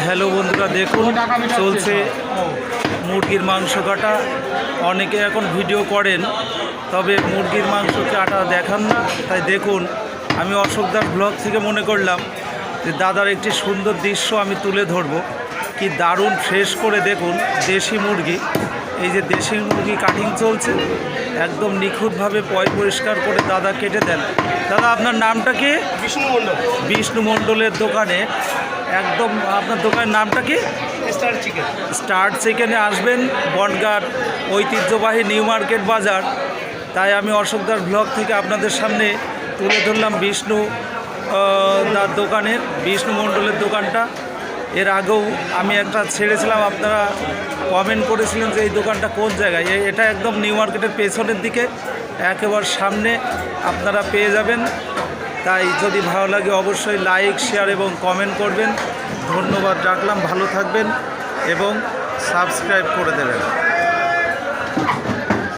Hello বন্ধুরা, দেখুন চলছে মুরগির মাংস কাটা। অনেকে এখন ভিডিও করেন, তবে মুরগির মাংস কাটা দেখান না। তাই দেখুন, আমি অশোক দাস ব্লগ থেকে মনে করলাম যে দাদার একটি সুন্দর দৃশ্য আমি তুলে ধরবো। কি দারুণ ফ্রেশ করে দেখুন দেশি মুরগি। এই যে দেশি মুরগি কাটিং চলছে, একদম নিখুঁতভাবে পরিষ্কার করে দাদা কেটে দেন। দাদা, আপনার নামটা কি? বিষ্ণু মণ্ডল। বিষ্ণু মণ্ডলের দোকানে একদম, আপনার দোকানের নামটা কি? Star chicken. স্টার চিকেনে আসবেন, বনগাঁ ঐতিহ্যবাহী নিউ মার্কেট বাজার। তাই আমি অশোক দাস ব্লগ থেকে আপনাদের সামনে তুলে ধরলাম বিষ্ণু দার দোকানের, বিষ্ণু মণ্ডলের দোকানটা। এর আগেও আমি একটা ছেড়েছিলাম, আপনারা কমেন্ট করেছিলেন যে এই দোকানটা কোন জায়গায়। এটা একদম নিউ মার্কেটের পেছনের দিকে, একেবারে সামনে আপনারা পেয়ে যাবেন। তাই যদি ভালো লাগে অবশ্যই লাইক, শেয়ার এবং কমেন্ট করবেন। ধন্যবাদ রাখলাম, ভালো থাকবেন এবং সাবস্ক্রাইব করে দেবেন।